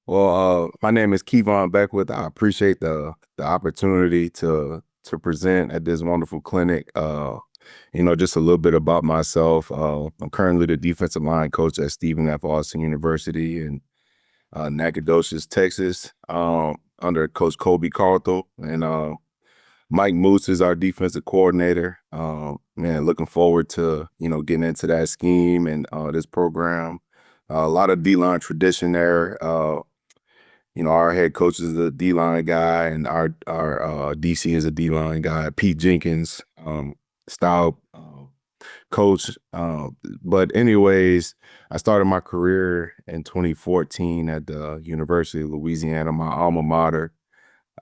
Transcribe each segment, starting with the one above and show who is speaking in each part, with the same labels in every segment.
Speaker 1: My name is Kevon Beckwith. I appreciate the opportunity to present at this wonderful clinic. Just a little bit about myself. I'm currently the defensive line coach at Stephen F. Austin University in Nacogdoches, Texas, under Coach Kobe Carthel. And Mike Moose is our defensive coordinator. Man, looking forward to getting into that scheme and this program. A lot of D-line tradition there. Our head coach is a D-line guy, and our DC is a D-line guy. Pete Jenkins, style coach. But anyways, I started my career in 2014 at the University of Louisiana, my alma mater,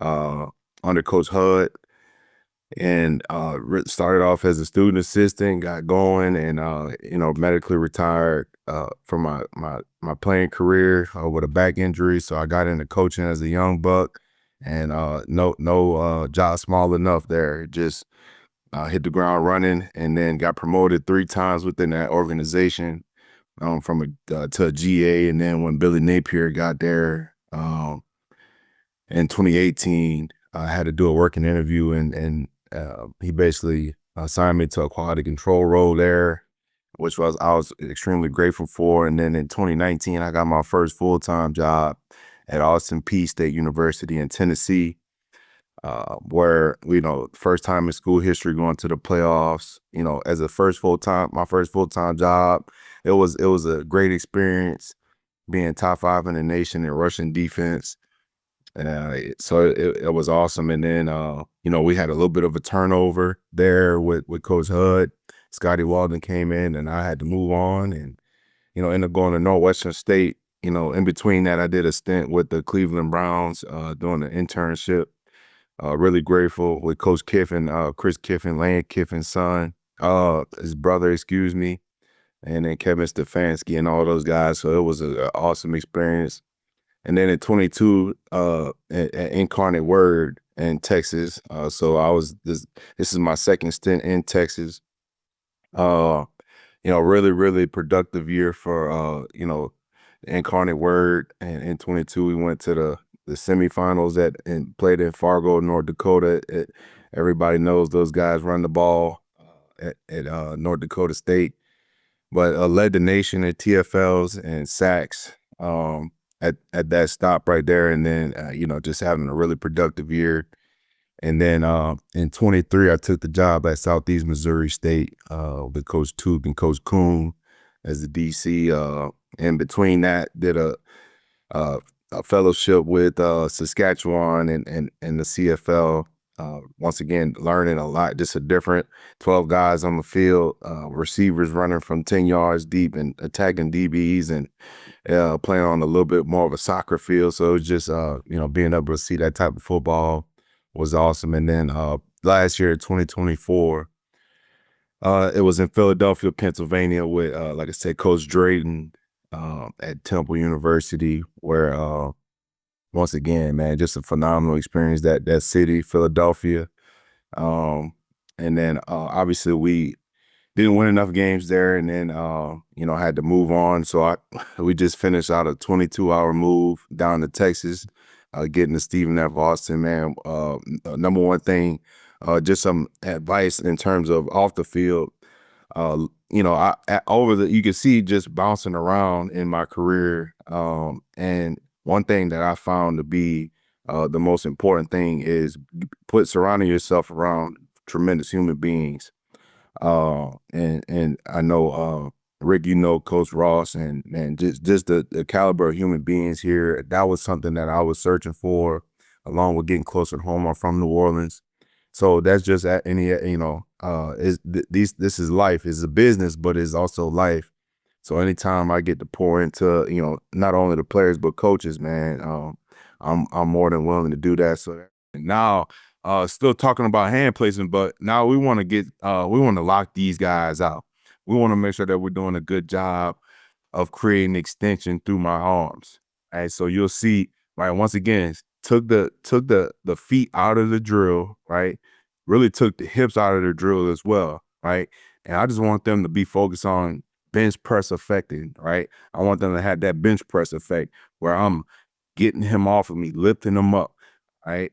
Speaker 1: uh, under Coach Hud, and started off as a student assistant, got going, and medically retired from my playing career with a back injury. So I got into coaching as a young buck, and no job small enough there. Just hit the ground running, and then got promoted 3 times within that organization, from to a GA, and then when Billy Napier got there in 2018, I had to do a working interview, and he basically assigned me to a quality control role there, which I was extremely grateful for. And then in 2019, I got my first full-time job at Austin Peay State University in Tennessee, where first time in school history going to the playoffs. As my first full-time job, it was a great experience, being top 5 in the nation in rushing defense. So it was awesome. And then, we had a little bit of a turnover there with Coach Hud. Scotty Walden came in, and I had to move on, and, ended up going to Northwestern State. In between that, I did a stint with the Cleveland Browns, doing an internship. Really grateful with Coach Kiffin, Chris Kiffin, Lane Kiffin's son, his brother, excuse me, and then Kevin Stefanski and all those guys. So it was an awesome experience. And then in 22, at Incarnate Word in Texas. So this is my second stint in Texas. Uh, really, really productive year for, Incarnate Word. And in 22, we went to the semifinals and played in Fargo, North Dakota. Everybody knows those guys run the ball at North Dakota State, but led the nation in TFLs and sacks. At that stop right there, and then just having a really productive year. And then in 23, I took the job at Southeast Missouri State with Coach Took and Coach Kuhn as the DC. In between that, did a fellowship with Saskatchewan and the CFL. Once again, learning a lot. Just a different 12 guys on the field, receivers running from 10 yards deep and attacking DBs, and playing on a little bit more of a soccer field. So it was just, being able to see that type of football was awesome. And then last year, 2024, it was in Philadelphia, Pennsylvania with, like I said, Coach Drayton at Temple University, where once again, man, just a phenomenal experience, that city, Philadelphia. And then obviously we didn't win enough games there, and then had to move on. So we just finished out a 22-hour move down to Texas, getting to Stephen F. Austin, man. Number one thing, just some advice in terms of off the field. You can see just bouncing around in my career, and one thing that I found to be the most important thing is surrounding yourself around tremendous human beings. And I know Rick, Coach Ross, and just the caliber of human beings here. That was something that I was searching for, along with getting closer to home. I'm from New Orleans. So that's just at any, this is life. It's a business, but it's also life. So anytime I get to pour into, not only the players but coaches, man, I'm more than willing to do that. So now, still talking about hand placement, but now we want to lock these guys out. We want to make sure that we're doing a good job of creating extension through my arms. And so you'll see, right, once again, took the feet out of the drill, right? Really took the hips out of the drill as well, right? And I just want them to be focused on bench press effecting, right? I want them to have that bench press effect where I'm getting him off of me, lifting him up, right?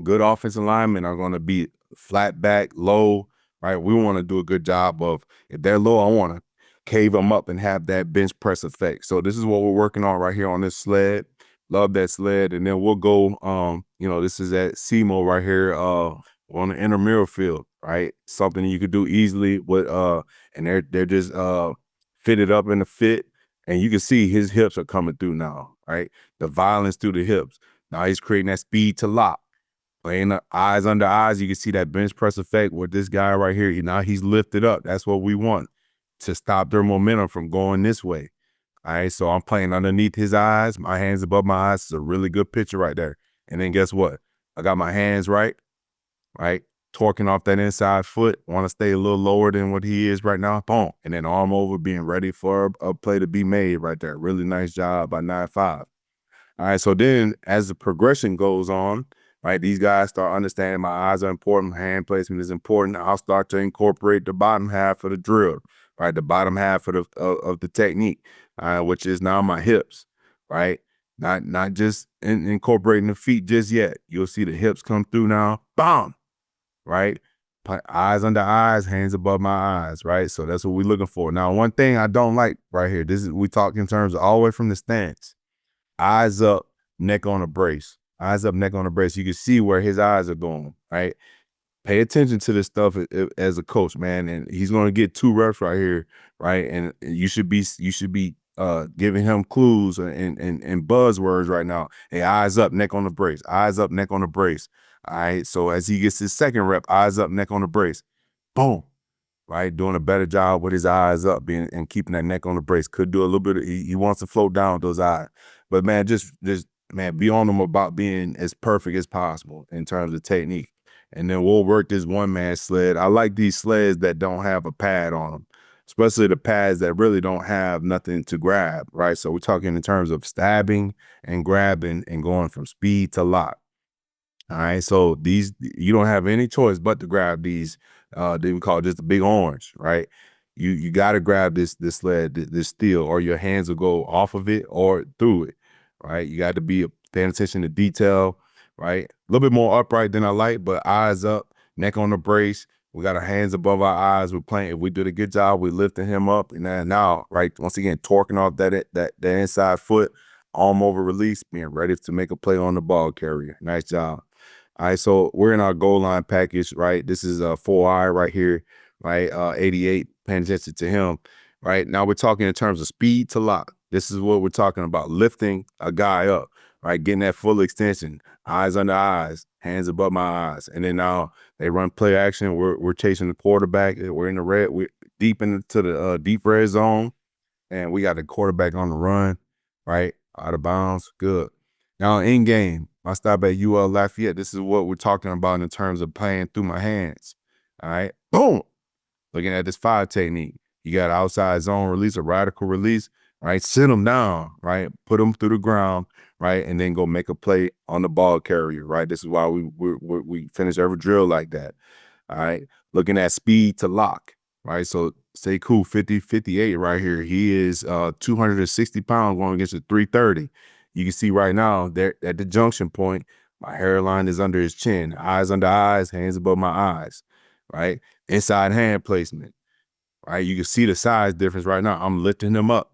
Speaker 1: Good offensive linemen are going to be flat back, low, right? We want to do a good job of, if they're low, I want to cave them up and have that bench press effect. So this is what we're working on right here on this sled. Love that sled. And then we'll go, this is at SEMO right here on the intramural field, right? Something you could do easily with, and they're just fitted up in the fit. And you can see his hips are coming through now, right? The violence through the hips. Now he's creating that speed to lock. Playing the eyes under eyes, you can see that bench press effect with this guy right here. Now he's lifted up. That's what we want, to stop their momentum from going this way. All right, so I'm playing underneath his eyes. My hands above my eyes. It's a really good picture right there. And then guess what? I got my hands right, torquing off that inside foot. Want to stay a little lower than what he is right now. Boom. And then arm over, being ready for a play to be made right there. Really nice job by 9-5. All right, so then as the progression goes on, right, these guys start understanding my eyes are important, hand placement is important. I'll start to incorporate the bottom half of the drill, right, the bottom half of the technique, which is now my hips, right? Not just incorporating the feet just yet. You'll see the hips come through now, bam, right? Eyes under eyes, hands above my eyes, right? So that's what we're looking for. Now, one thing I don't like right here, we talk in terms of all the way from the stance. Eyes up, neck on a brace. Eyes up, neck on a brace. You can see where his eyes are going, right? Pay attention to this stuff as a coach, man. And he's going to get 2 reps right here, right? And you should be giving him clues and buzzwords right now. Hey, eyes up, neck on the brace. Eyes up, neck on the brace. All right. So as he gets his second rep, eyes up, neck on the brace. Boom. Right, doing a better job with his eyes up and keeping that neck on the brace. Could do a little bit of, he wants to float down with those eyes. But man, just man, be on him about being as perfect as possible in terms of technique. And then we'll work this one-man sled. I like these sleds that don't have a pad on them, especially the pads that really don't have nothing to grab, right? So we're talking in terms of stabbing and grabbing and going from speed to lock. All right, so these, you don't have any choice but to grab these. They would call it just a big orange, right? You got to grab this sled, this steel, or your hands will go off of it or through it, right? You got to be paying attention to detail, right? A little bit more upright than I like, but eyes up, neck on the brace. We got our hands above our eyes. We're playing. If we did a good job, we're lifting him up, and then now, right, once again, torquing off that inside foot, arm over release, being ready to make a play on the ball carrier. Nice job. All right, so we're in our goal line package, right? This is a 4-eye right here, right? 88, paying attention to him, right? Now we're talking in terms of speed to lock. This is what we're talking about, lifting a guy up, right? Getting that full extension, eyes under eyes, hands above my eyes. And then now they run play action. We're chasing the quarterback. We're in the red, we're deep into the deep red zone, and we got the quarterback on the run, right? Out of bounds, good. Now in game, I stop at UL Lafayette. This is what we're talking about in terms of playing through my hands. All right, boom. Looking at this 5 technique. You got outside zone release, a radical release, right? Sit them down, right? Put them through the ground, right? And then go make a play on the ball carrier, right? This is why we finish every drill like that. All right, looking at speed to lock, right? So stay cool, 50-58 right here. He is 260 pounds going against a 330. You can see right now there at the junction point, my hairline is under his chin, eyes under eyes, hands above my eyes, right? Inside hand placement, right? You can see the size difference right now. I'm lifting him up,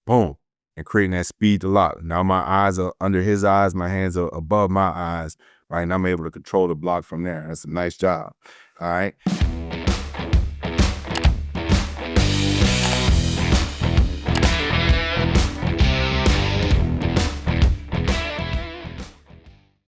Speaker 1: boom, and creating that speed to lock. Now my eyes are under his eyes, my hands are above my eyes, right? And I'm able to control the block from there. That's a nice job, all right?